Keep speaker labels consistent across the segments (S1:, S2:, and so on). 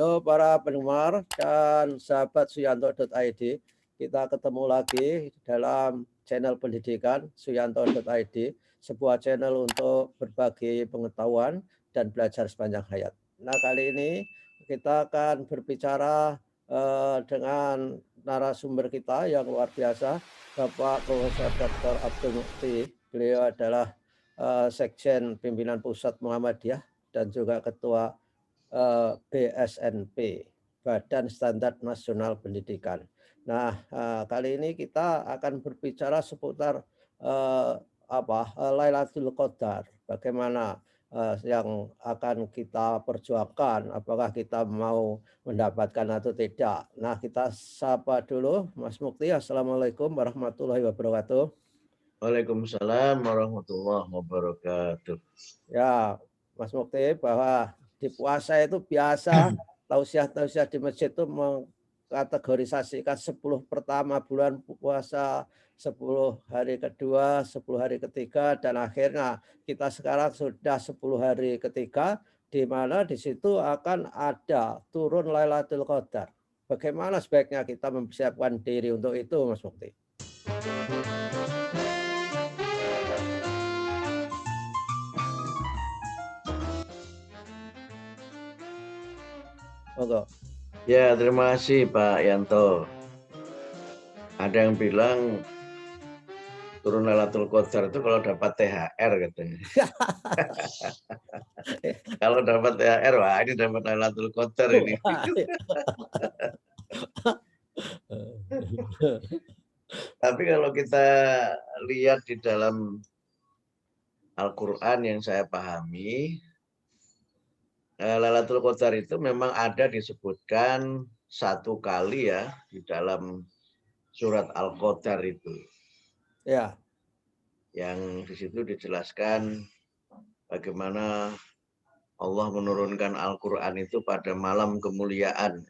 S1: Halo para pendengar dan sahabat suyanto.id. Kita ketemu lagi dalam channel pendidikan suyanto.id, sebuah channel untuk berbagi pengetahuan dan belajar sepanjang hayat. Nah, kali ini kita akan berbicara dengan narasumber kita yang luar biasa, Bapak Profesor Dr. Abdul Mukti. Beliau adalah Sekjen Pimpinan Pusat Muhammadiyah dan juga Ketua BSNP, Badan Standar Nasional Pendidikan. Nah, kali ini kita akan berbicara seputar Lailatul Qadar. Bagaimana yang akan kita perjuangkan, apakah kita mau mendapatkan atau tidak. Nah, kita sapa dulu Mas Mukti. Assalamualaikum warahmatullahi wabarakatuh.
S2: Waalaikumsalam warahmatullahi wabarakatuh.
S1: Ya, Mas Mukti, bahwa di puasa itu biasa tausiah-tausiah di masjid itu mengkategorisasikan 10 pertama bulan puasa, 10 hari kedua, 10 hari ketiga, dan akhirnya kita sekarang sudah 10 hari ketiga, di mana di situ akan ada turun Lailatul Qadar. Bagaimana sebaiknya kita mempersiapkan diri untuk itu, Mas Mukti? Monggo.
S2: Ya, terima kasih Pak Yanto. Ada yang bilang turun Lailatul Qadar itu kalau dapat THR katanya. Kalau dapat THR, wah ini dapat Lailatul Qadar ini. Tapi kalau kita lihat di dalam Al-Quran yang saya pahami, Lailatul Qadar itu memang ada disebutkan satu kali ya di dalam surat Al-Qadar itu.
S1: Ya. Yang
S2: di situ dijelaskan bagaimana Allah menurunkan Al-Quran itu pada malam kemuliaan.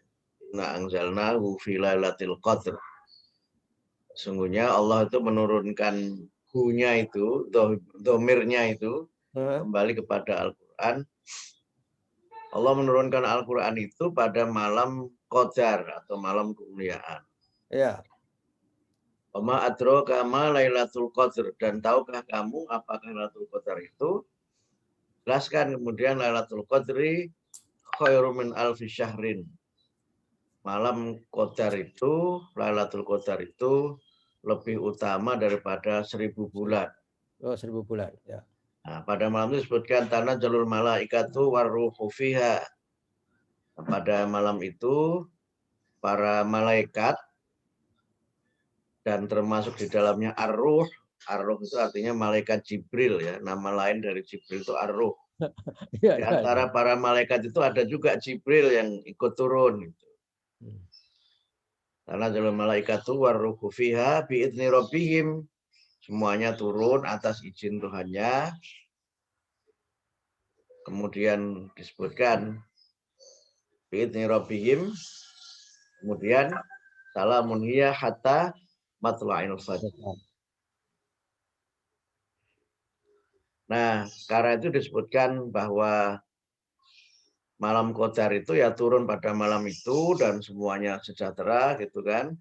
S2: Inna anzalnahu fi lailatul qadr. Sungguhnya Allah itu menurunkan hu-nya itu, domirnya itu kembali kepada Al-Quran. Allah menurunkan Al-Quran itu pada malam Qadar atau malam kemuliaan.
S1: Ya.
S2: Wama adraka ma lailatul qadr, dan tahukah kamu apakah Lailatul Qadar itu? Jelaskan kemudian Lailatul Qadri khairum min alfi syahrin. Malam Qadar itu, Lailatul Qadar itu lebih utama daripada 1000 bulan.
S1: Oh, 1000 bulan, ya.
S2: Nah, pada malam itu disebutkan tanah jalur malaikatu warruhu fiha. Pada malam itu para malaikat dan termasuk di dalamnya ar-ruh. Ar-ruh itu artinya malaikat Jibril ya. Nama lain dari Jibril itu ar-ruh. Di antara para malaikat itu ada juga Jibril yang ikut turun. Karena jalur malaikatu warruhu fiha bi'idni rabbihim. Semuanya turun atas izin Tuhannya. Kemudian disebutkan bi'idni rabbihim. Kemudian salamun hiya hatta matla'il fajr. Nah, karena itu disebutkan bahwa malam Qadar itu ya turun pada malam itu dan semuanya sejahtera gitu kan.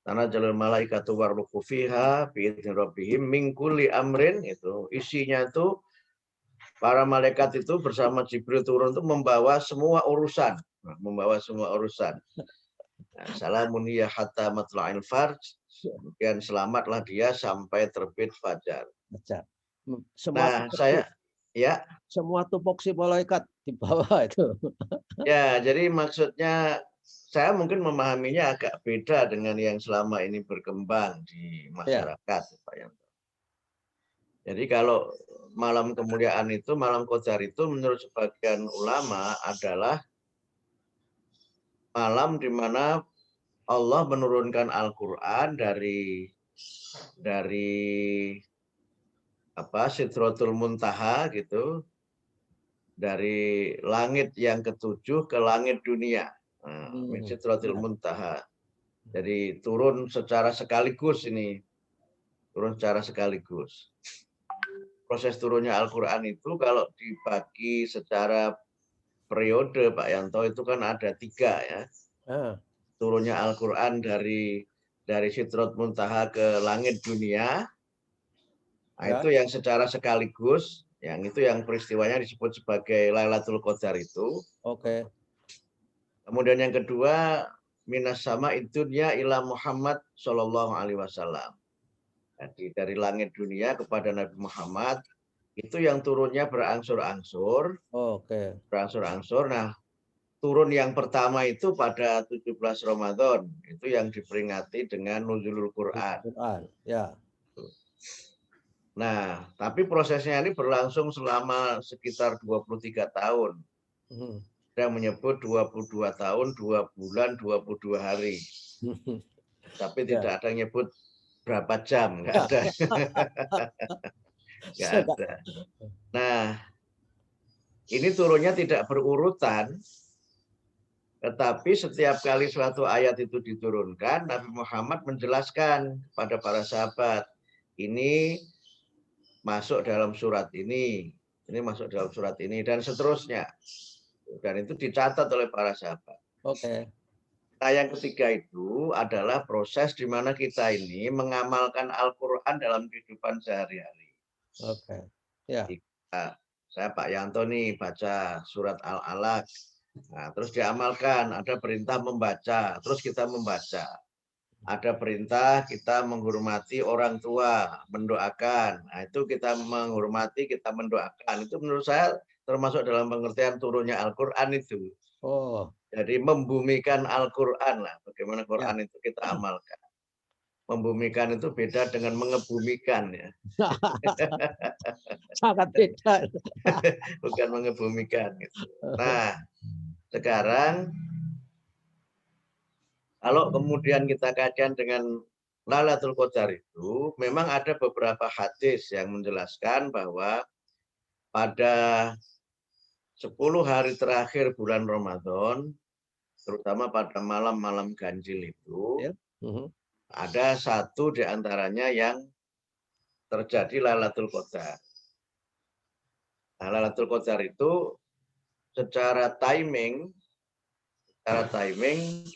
S2: Karena jalur malaikatu warruhu fiha bi'idni rabbihim min kulli amrin, itu isinya itu para malaikat itu bersama Jibril turun itu membawa semua urusan, Nah, salamun hiya hatta matla'il fajr, kemudian selamatlah dia sampai terbit fajar.
S1: Semua semua tupoksi malaikat di bawah itu.
S2: Ya, jadi maksudnya saya mungkin memahaminya agak beda dengan yang selama ini berkembang di masyarakat, Pak Yanto. Jadi kalau malam kemuliaan itu, malam Qadar itu menurut sebagian ulama adalah malam di mana Allah menurunkan Al-Quran dari Sidratul Muntaha gitu, dari langit yang ketujuh ke langit dunia, Sidratul Muntaha. Jadi turun secara sekaligus ini, Proses turunnya Al-Quran itu kalau dibagi secara periode Pak Yanto itu kan ada 3 ya.
S1: Ah,
S2: Turunnya Al-Quran dari Sidrat Muntaha ke langit dunia. Nah,
S1: ya,
S2: itu yang secara sekaligus, yang peristiwanya disebut sebagai Lailatul Qadar itu.
S1: oke.
S2: Kemudian yang kedua, minas sama dunya ila Muhammad Shallallahu Alaihi Wasallam. Jadi dari langit dunia kepada Nabi Muhammad itu yang turunnya berangsur-angsur,
S1: Oke.
S2: berangsur-angsur. Nah, turun yang pertama itu pada 17 Ramadan, itu yang diperingati dengan Nuzulul Quran.
S1: Quran, ya.
S2: Nah, tapi prosesnya ini berlangsung selama sekitar 23 tahun.
S1: Hmm.
S2: Saya menyebut 22 tahun, 2 bulan, 22 hari. Tapi
S1: Ya.
S2: tidak ada yang nyebut berapa jam, nggak ada. Nggak ada. Nah, ini turunnya tidak berurutan, tetapi setiap kali suatu ayat itu diturunkan, Nabi Muhammad menjelaskan kepada para sahabat, ini masuk dalam surat ini masuk dalam surat ini, dan seterusnya. Dan itu dicatat oleh para sahabat.
S1: Oke.
S2: Nah, yang ketiga itu adalah proses di mana kita ini mengamalkan Al-Quran dalam kehidupan sehari-hari.
S1: Oke. Ya.
S2: Saya Pak Yanto nih baca surat Al-Alaq. Nah, terus diamalkan, ada perintah membaca, terus kita membaca. Ada perintah kita menghormati orang tua, mendoakan. Nah, itu kita menghormati, kita mendoakan. Itu menurut saya termasuk dalam pengertian turunnya Al-Quran itu.
S1: Oh,
S2: Jadi membumikan Al-Quran lah. Bagaimana
S1: ya.
S2: Quran itu kita amalkan. Membumikan itu beda dengan mengebumikan ya.
S1: Sangat beda.
S2: Bukan mengebumikan. Gitu. Nah, sekarang kalau kemudian kita kaitkan dengan Lailatul Qadar itu, memang ada beberapa hadis yang menjelaskan bahwa pada 10 hari terakhir bulan Ramadan, terutama pada malam-malam ganjil itu,
S1: Ya.
S2: ada satu di antaranya yang terjadi Lailatul Qadar. Nah, Lailatul Qadar itu secara timing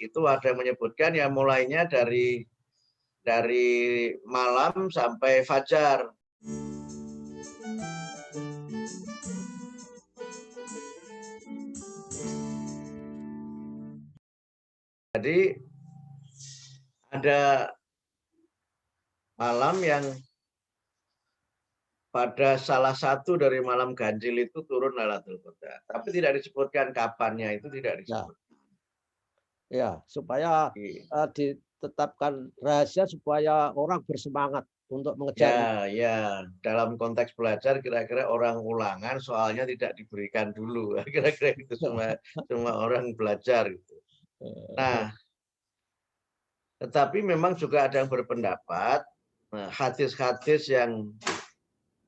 S2: itu ada yang menyebutkan ya mulainya dari malam sampai fajar. Jadi ada malam yang pada salah satu dari malam ganjil itu turun Lailatul Qadar. Tapi tidak disebutkan kapannya, itu tidak
S1: Ya.
S2: disebut.
S1: Ya, supaya ditetapkan rahasia supaya orang bersemangat untuk mengejar.
S2: Ya, dalam konteks belajar kira-kira orang ulangan soalnya tidak diberikan dulu. Kira-kira itu semua orang belajar gitu. Nah, tetapi memang juga ada yang berpendapat hadis-hadis yang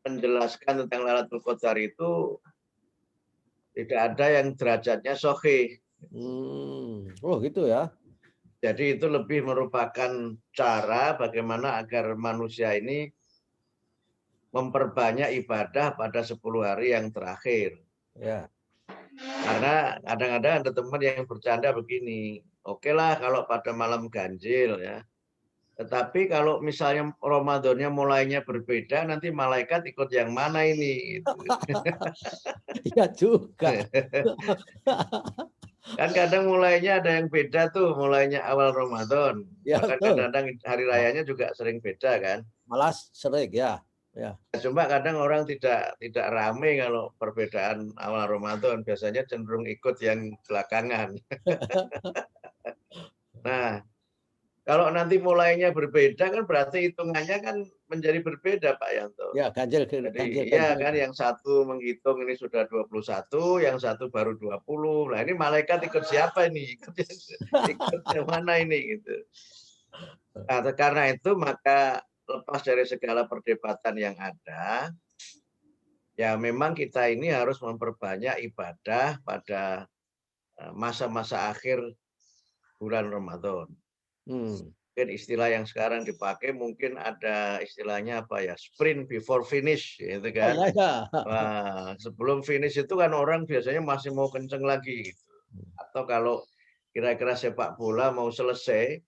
S2: menjelaskan tentang Lailatul Qadar itu tidak ada yang derajatnya sahih.
S1: Oh, gitu ya.
S2: Jadi itu lebih merupakan cara bagaimana agar manusia ini memperbanyak ibadah pada 10 hari yang terakhir.
S1: Ya.
S2: Karena kadang-kadang ada teman yang bercanda begini, oke lah kalau pada malam ganjil ya. Tetapi kalau misalnya Ramadannya mulainya berbeda, nanti malaikat ikut yang mana ini? Gitu.
S1: Iya juga.
S2: Kan kadang mulainya ada yang beda tuh, mulainya awal Ramadan.
S1: Ya,
S2: Bahkan
S1: betul.
S2: kadang-kadang hari rayanya juga sering beda kan.
S1: Malah sering ya. Ya.
S2: Cuma kadang orang tidak rame kalau perbedaan awal Ramadan, biasanya cenderung ikut yang belakangan. Nah, kalau nanti mulainya berbeda kan berarti hitungannya kan menjadi berbeda Pak Yanto.
S1: Ya, ganjil
S2: Jadi iya
S1: ganjil.
S2: kan yang satu menghitung ini sudah 21, yang satu baru 20. Nah, ini malaikat ikut siapa ini? Ikut yang mana ini gitu. Nah, karena itu maka lepas dari segala perdebatan yang ada, ya memang kita ini harus memperbanyak ibadah pada masa-masa akhir bulan Ramadan.
S1: Hmm.
S2: Mungkin istilah yang sekarang dipakai mungkin ada istilahnya apa ya, sprint before finish gitu
S1: Oh
S2: kan.
S1: ya ya.
S2: Wah, sebelum finish itu kan orang biasanya masih mau kenceng lagi gitu. Atau kalau kira-kira sepak bola mau selesai,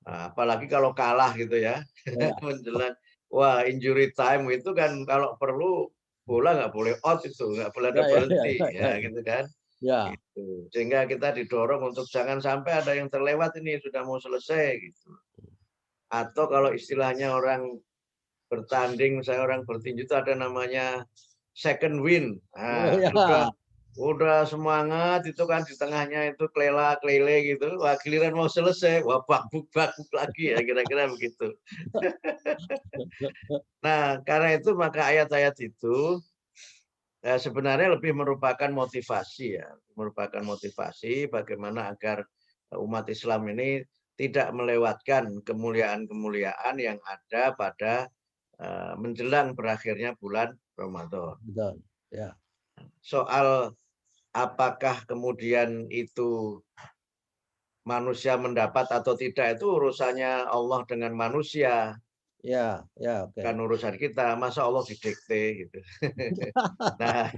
S2: apalagi kalau kalah gitu ya,
S1: Ya.
S2: menjelang wah injury time itu kan kalau perlu bola nggak boleh out itu, nggak boleh ada
S1: Ya ya ya
S2: berhenti,
S1: ya ya.
S2: ya gitu kan.
S1: Ya.
S2: Gitu. Sehingga kita didorong untuk jangan sampai ada yang terlewat ini sudah mau selesai gitu. Atau kalau istilahnya orang bertanding, misalnya orang bertinju itu ada namanya second wind.
S1: Oh
S2: Nah,
S1: ya.
S2: udah semangat itu kan di tengahnya itu kelela-kelele gitu. Wah, giliran mau selesai, wah bakbuk-bakbuk lagi ya kira-kira begitu. Nah, karena itu maka ayat-ayat itu sebenarnya lebih merupakan motivasi ya, merupakan motivasi bagaimana agar umat Islam ini tidak melewatkan kemuliaan-kemuliaan yang ada pada menjelang berakhirnya bulan Ramadan.
S1: Betul. Ya.
S2: Soal apakah kemudian itu manusia mendapat atau tidak itu urusannya Allah dengan manusia,
S1: Ya, ya,
S2: bukan
S1: oke.
S2: urusan kita. Masa Allah didikte gitu. Nah,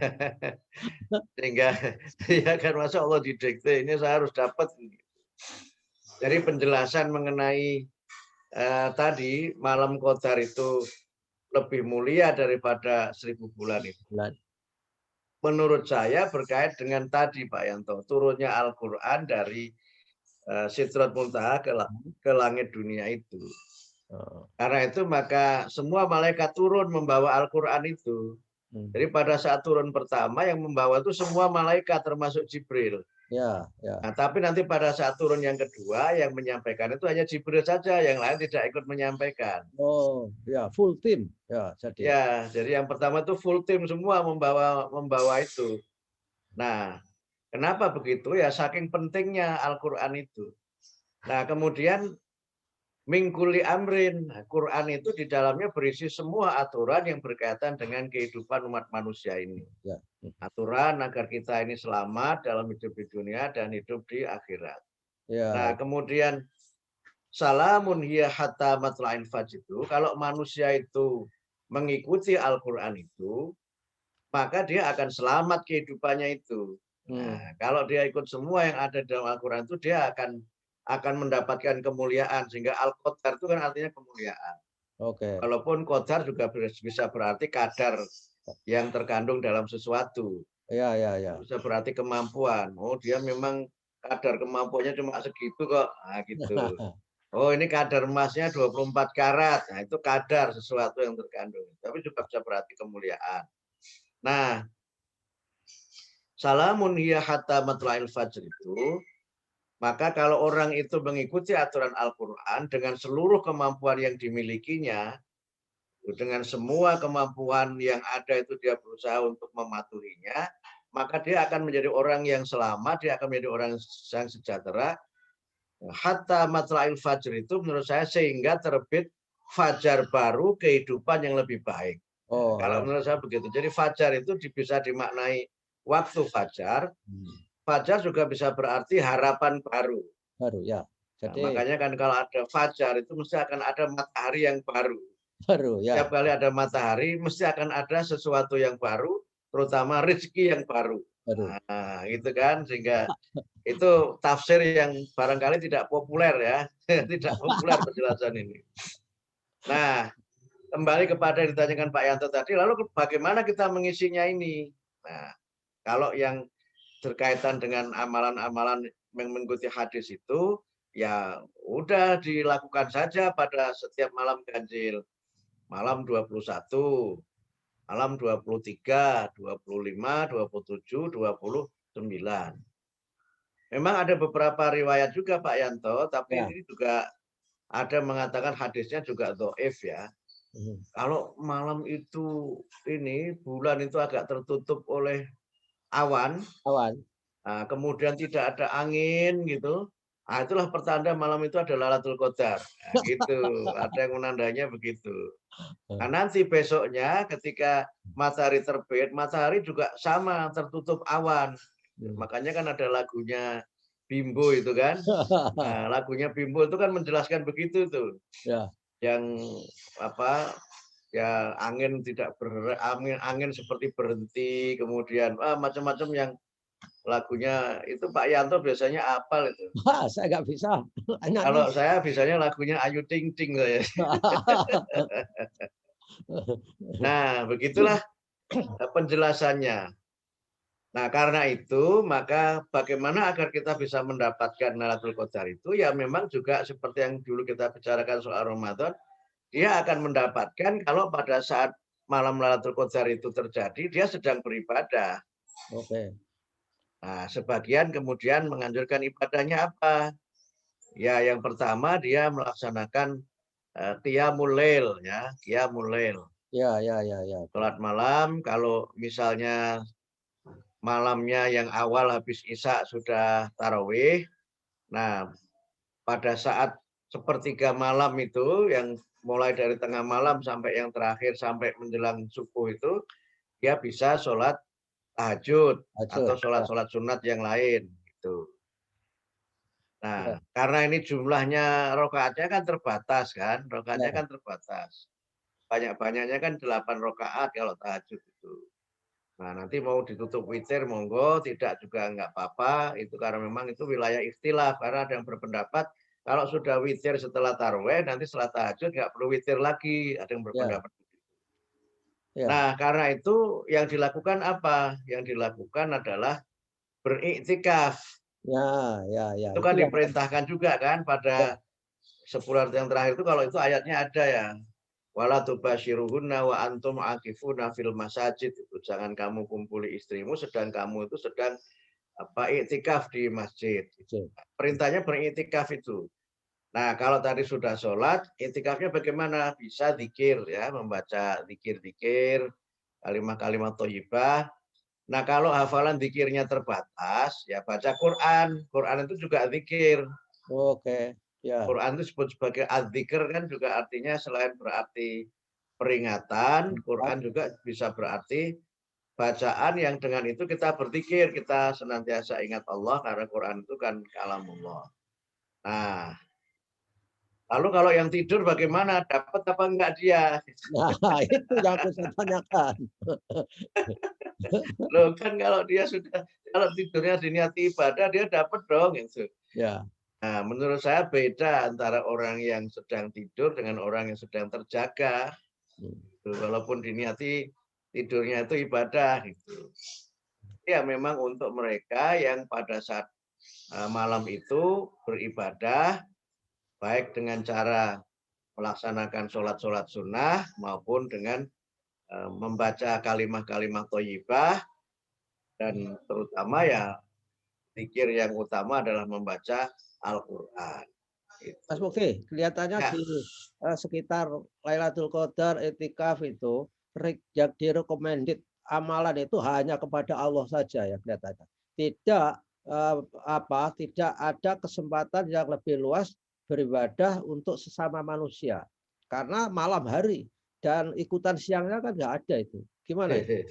S2: sehingga ya kan masa Allah didikte ini saya harus dapat. Jadi penjelasan mengenai tadi malam Qadar itu lebih mulia daripada 1000 bulan itu.
S1: Bulan.
S2: Menurut saya berkait dengan tadi Pak Yanto, turunnya Al-Qur'an dari Sidrat Muntaha ke langit dunia itu.
S1: Oh.
S2: Karena itu maka semua malaikat turun membawa Al-Qur'an itu.
S1: Hmm.
S2: Jadi pada saat turun pertama yang membawa itu semua malaikat termasuk Jibril.
S1: Ya, ya.
S2: Nah, tapi nanti pada saat turun yang kedua yang menyampaikan itu hanya Jibril saja, yang lain tidak ikut menyampaikan.
S1: Oh, ya, full team. Ya, jadi.
S2: Ya, jadi yang pertama itu full tim semua membawa itu. Nah, kenapa begitu? Ya saking pentingnya Al-Qur'an itu. Nah, kemudian mingkuli amrin. Nah, Quran itu di dalamnya berisi semua aturan yang berkaitan dengan kehidupan umat manusia ini.
S1: Ya.
S2: Aturan agar kita ini selamat dalam hidup di dunia dan hidup di akhirat.
S1: Ya.
S2: Nah, kemudian salamun hiya hatta matla'il fajr itu kalau manusia itu mengikuti Al-Qur'an itu, maka dia akan selamat kehidupannya itu.
S1: Hmm.
S2: Nah, kalau dia ikut semua yang ada dalam Al-Qur'an itu dia akan mendapatkan kemuliaan sehingga Al-Qadar itu kan artinya kemuliaan.
S1: Oke.
S2: Walaupun qadar juga bisa berarti kadar yang terkandung dalam sesuatu.
S1: Ya, ya, ya.
S2: Bisa berarti kemampuan. Oh, dia memang kadar kemampuannya cuma segitu kok. Nah, gitu. Oh, ini kadar emasnya 24 karat. Nah, itu kadar sesuatu yang terkandung. Tapi juga bisa berarti kemuliaan. Nah, salamun hiya hatta matla'il fajr itu, maka kalau orang itu mengikuti aturan Al-Qur'an dengan seluruh kemampuan yang dimilikinya, dengan semua kemampuan yang ada itu dia berusaha untuk mematuhinya, maka dia akan menjadi orang yang selamat, dia akan menjadi orang yang sejahtera. Hatta matla'il fajr itu menurut saya sehingga terbit fajar baru kehidupan yang lebih baik. Nah,
S1: Oh,
S2: kalau
S1: ya.
S2: menurut saya begitu. Jadi fajar itu bisa dimaknai waktu fajar.
S1: Hmm.
S2: Fajar juga bisa berarti harapan baru.
S1: Baru ya.
S2: Nah,
S1: Jadi
S2: makanya kan kalau ada fajar itu mesti akan ada matahari yang baru.
S1: baru
S2: Setiap
S1: ya.
S2: kali ada matahari mesti akan ada sesuatu yang baru, terutama rezeki yang baru.
S1: Baru.
S2: Nah, gitu kan sehingga itu tafsir yang barangkali tidak populer ya, tidak populer penjelasan ini. Nah, kembali kepada yang ditanyakan Pak Yanto tadi, lalu bagaimana kita mengisinya ini? Nah, kalau yang berkaitan dengan amalan-amalan yang mengikuti hadis itu, ya udah dilakukan saja pada setiap malam ganjil. Malam 21, malam 23, 25, 27, 29. Memang ada beberapa riwayat juga Pak Yanto, tapi
S1: Ya.
S2: ini juga ada mengatakan hadisnya juga dhaif ya.
S1: Hmm.
S2: Kalau malam itu ini bulan itu agak tertutup oleh awan,
S1: Awan.
S2: kemudian tidak ada angin gitu. Nah, itulah pertanda malam itu adalah Lailatul Qadar. Nah, gitu. Ada yang menandanya begitu. Nah, nanti besoknya ketika matahari terbit, matahari juga sama tertutup awan.
S1: Hmm.
S2: Makanya kan ada lagunya Bimbo itu kan. Nah, lagunya Bimbo itu kan menjelaskan begitu tuh.
S1: Ya.
S2: Yang apa ya angin tidak angin seperti berhenti, kemudian macam-macam yang lagunya itu Pak Yanto biasanya apal itu.
S1: Wah, saya nggak bisa
S2: Kalau
S1: nyanyi.
S2: saya bisanya lagunya Ayu Ting Ting saya. Nah, begitulah penjelasannya. Nah, karena itu maka bagaimana agar kita bisa mendapatkan Lailatul Qadar itu ya memang juga seperti yang dulu kita bicarakan soal Ramadan, dia akan mendapatkan kalau pada saat malam Lailatul Qadar itu terjadi dia sedang beribadah.
S1: Oke.
S2: Nah, sebagian kemudian menganjurkan ibadahnya apa? Ya, yang pertama dia melaksanakan qiyamul lail ya, qiyamul lail.
S1: Ya, ya, ya, ya.
S2: Salat malam kalau misalnya malamnya yang awal habis Isya sudah tarawih. Nah, pada saat sepertiga malam itu yang mulai dari tengah malam sampai yang terakhir sampai menjelang subuh itu dia bisa sholat tahajud atau
S1: Lanjut. Ya,
S2: sholat-sholat sunat yang lain gitu.
S1: ya,
S2: Nah, karena ini jumlahnya rokaatnya kan terbatas kan, rokaatnya
S1: ya,
S2: kan terbatas. Banyak-banyaknya kan 8 rokaat kalau tahajud itu. Nah, nanti mau ditutup witir monggo, tidak juga enggak apa-apa. Itu karena memang itu wilayah ikhtilaf. Karena ada yang berpendapat kalau sudah witir setelah tarawih, nanti setelah tahajud nggak perlu witir lagi. Ada yang
S1: ya,
S2: berpendapat.
S1: ya,
S2: Nah, karena itu yang dilakukan apa? Yang dilakukan adalah beriktikaf.
S1: ya, ya, ya.
S2: Itu
S1: Itu
S2: kan
S1: yang
S2: diperintahkan juga kan
S1: ya,
S2: pada 10 hari yang terakhir itu kalau itu ayatnya ada ya. Wala tubasyiruhunna wa antum akifuna fil masajid. Itu jangan kamu kumpuli istrimu sedang kamu itu sedang iktikaf di masjid.
S1: betul.
S2: Perintahnya beriktikaf itu. Nah, kalau tadi sudah sholat, iktikafnya bagaimana? Bisa zikir ya, membaca zikir-zikir, kalimat-kalimat thayyibah. Nah, kalau hafalan zikirnya terbatas, ya baca Quran. Quran itu juga zikir.
S1: Oke. Ya,
S2: Quran itu disebut sebagai adzikir kan juga artinya selain berarti peringatan, Quran juga bisa berarti bacaan yang dengan itu kita berzikir, kita senantiasa ingat Allah karena Quran itu kan kalamullah. Nah, lalu kalau yang tidur bagaimana? Dapat apa enggak dia?
S1: nah itu yang aku saya tanyakan.
S2: Loh kan kalau dia sudah kalau tidurnya diniati ibadah dia dapat dong itu.
S1: Ya,
S2: Nah, menurut saya beda antara orang yang sedang tidur dengan orang yang sedang terjaga.
S1: hmm,
S2: Walaupun diniati tidurnya itu ibadah gitu. Ya memang untuk mereka yang pada saat malam itu beribadah baik dengan cara melaksanakan sholat-sholat sunnah maupun dengan membaca kalimat-kalimat thayyibah dan terutama ya zikir yang utama adalah membaca Al-Qur'an.
S1: Mas
S2: Itu.
S1: Mufti, kelihatannya
S2: Ya,
S1: di sekitar Lailatul Qadar, iktikaf itu yang direkomended amalan itu hanya kepada Allah saja ya kelihatannya. Tidak tidak ada kesempatan yang lebih luas beribadah untuk sesama manusia. Karena malam hari dan ikutan siangnya kan nggak ada itu. Gimana itu?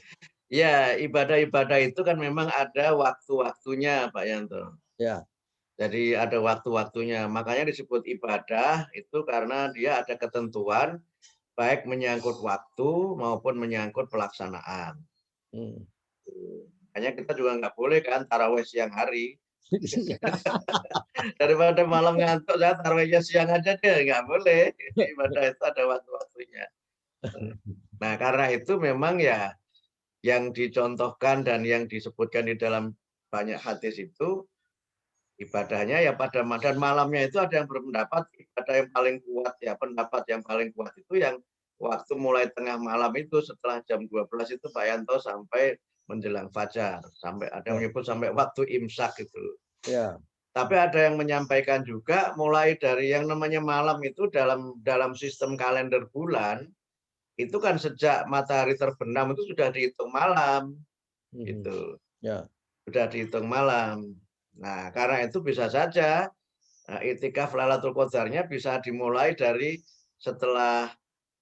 S2: ya ibadah-ibadah itu kan memang ada waktu-waktunya Pak Yanto.
S1: Ya,
S2: Jadi ada waktu-waktunya. Makanya disebut ibadah itu karena dia ada ketentuan baik menyangkut waktu maupun menyangkut pelaksanaan.
S1: hmm.
S2: Makanya kita juga nggak boleh kan taraweh siang hari. Daripada malam ngantuk saya tarawehnya siang aja deh, nggak boleh. Ibadah itu ada waktu-waktunya. Nah karena itu memang ya yang dicontohkan dan yang disebutkan di dalam banyak hadis itu ibadahnya ya pada dan malamnya itu ada yang berpendapat ibadah yang paling kuat ya pendapat yang paling kuat itu yang waktu mulai tengah malam itu setelah jam 12 itu Pak Yanto sampai menjelang fajar sampai ada yang
S1: Ya,
S2: menyebut sampai waktu imsak itu.
S1: ya.
S2: Tapi ada yang menyampaikan juga mulai dari yang namanya malam itu dalam sistem kalender bulan itu kan sejak matahari terbenam itu sudah dihitung malam
S1: Mhm.
S2: gitu.
S1: Ya.
S2: Sudah dihitung malam. Nah, karena itu bisa saja iktikaf Lailatul Qadarnya bisa dimulai dari setelah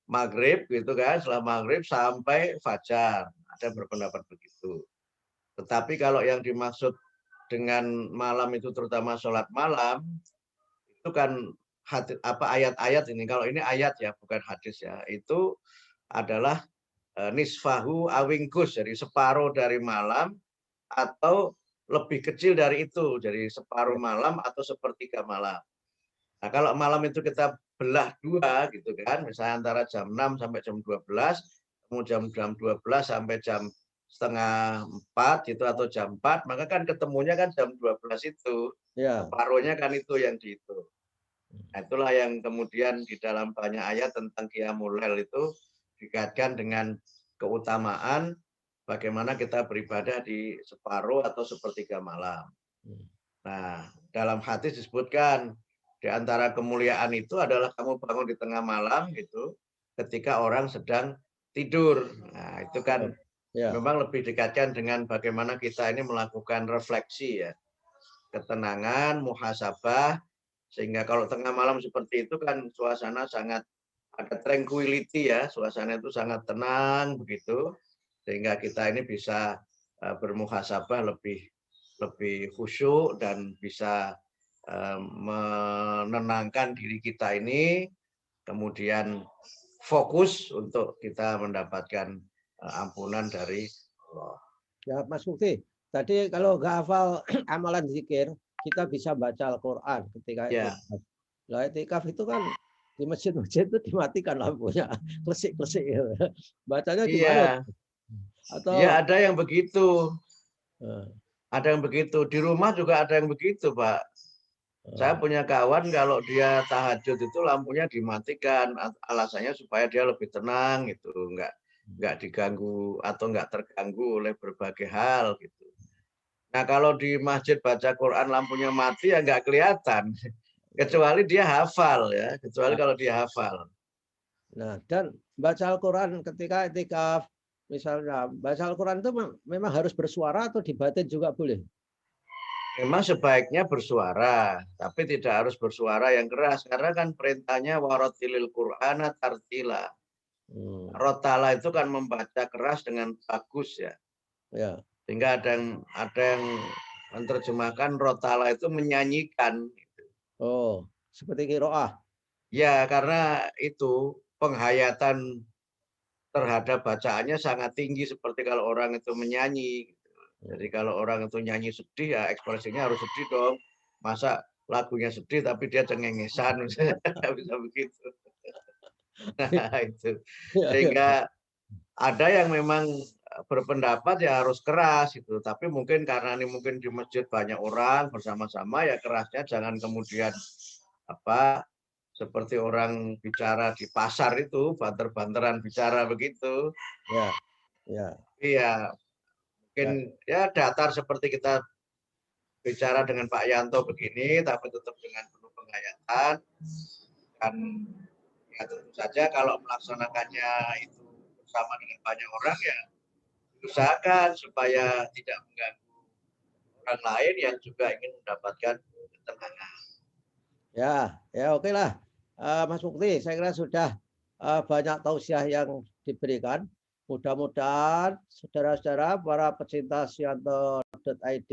S2: maghrib gitu kan, setelah maghrib sampai fajar. Ada yang berpendapat begitu. Tetapi kalau yang dimaksud dengan malam itu terutama sholat malam, itu kan ayat-ayat ini, kalau ini ayat ya, bukan hadis ya, itu adalah nisfahu awingkus, jadi separuh dari malam atau lebih kecil dari itu, jadi separuh malam atau sepertiga malam. Nah, kalau malam itu kita belah dua gitu kan, misalnya antara jam 6 sampai jam 12, kemudian jam 12 sampai jam setengah 4 gitu atau jam 4, maka kan ketemunya kan jam 12 itu.
S1: Ya.
S2: Separuhnya kan itu yang dihitung. Nah, itulah yang kemudian di dalam banyak ayat tentang Qiyamul Lail itu dikaitkan dengan keutamaan bagaimana kita beribadah di separuh atau sepertiga malam. Nah, dalam hadis disebutkan di antara kemuliaan itu adalah kamu bangun di tengah malam gitu, ketika orang sedang tidur. Nah, itu kan memang lebih dikaitkan dengan bagaimana kita ini melakukan refleksi ya, ketenangan, muhasabah, sehingga kalau tengah malam seperti itu kan suasana sangat ada tranquility ya, suasana itu sangat tenang begitu, sehingga kita ini bisa bermuhasabah lebih khusyuk dan bisa menenangkan diri kita ini, kemudian fokus untuk kita mendapatkan ampunan dari Allah.
S1: Ya, Mas Mufti. Tadi kalau nggak hafal amalan zikir, kita bisa baca Al-Quran ketika itikaf. Nah, itikaf itu kan di masjid-masjid itu dimatikan lampunya, klesik-klesik. Bacanya gimana?
S2: Iya.
S1: Atau
S2: Ya ada yang begitu. Ada yang begitu. Di rumah juga ada yang begitu, Pak. Saya punya kawan kalau dia tahajud itu lampunya dimatikan, alasannya supaya dia lebih tenang gitu, nggak diganggu atau nggak terganggu oleh berbagai hal gitu. Nah kalau di masjid baca Quran lampunya mati ya nggak kelihatan, kecuali dia hafal ya, kecuali kalau dia hafal.
S1: Nah, dan baca Al-Quran ketika itikaf, misalnya baca Al-Quran itu memang harus bersuara atau dibatin juga boleh?
S2: Memang sebaiknya bersuara, tapi tidak harus bersuara yang keras karena kan perintahnya waratilil Qur'ana tartila. Rotala itu kan membaca keras dengan bagus ya.
S1: Ya.
S2: Sehingga ada yang menerjemahkan rotala itu menyanyikan.
S1: Oh, seperti qiraah.
S2: Ya, karena itu penghayatan terhadap bacaannya sangat tinggi seperti kalau orang itu menyanyi. Jadi kalau orang itu nyanyi sedih ya ekspresinya harus sedih dong. Masa lagunya sedih tapi dia cengengesan misalnya bisa begitu. Nah, itu.
S1: Ya, ya.
S2: Sehingga ada yang memang berpendapat ya harus keras itu, tapi mungkin karena ini mungkin di masjid banyak orang bersama-sama ya kerasnya jangan kemudian apa seperti orang bicara di pasar itu banter-banteran bicara begitu.
S1: Ya, ya.
S2: Iya, mungkin ya datar seperti kita bicara dengan Pak Yanto begini, tapi tetap dengan penuh penghayatan. Dan ya tentu saja kalau melaksanakannya itu bersama dengan banyak orang ya usahakan supaya tidak mengganggu orang lain yang juga ingin mendapatkan ketenangan.
S1: Ya, ya oke lah. Mas Mukti, saya kira sudah banyak tausiah yang diberikan. Mudah-mudahan saudara-saudara para pecinta Suyanto.id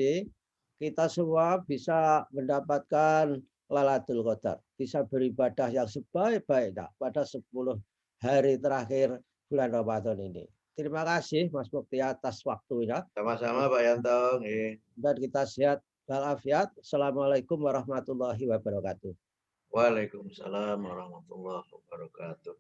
S1: kita semua bisa mendapatkan Lailatul Qadar, bisa beribadah yang sebaik-baiknya pada 10 hari terakhir bulan Ramadan ini. Terima kasih Mas Mukti atas waktunya.
S2: Sama-sama Pak Yanto.
S1: Dan kita sehat walafiat. Assalamualaikum warahmatullahi wabarakatuh.
S2: Waalaikumsalam warahmatullahi wabarakatuh.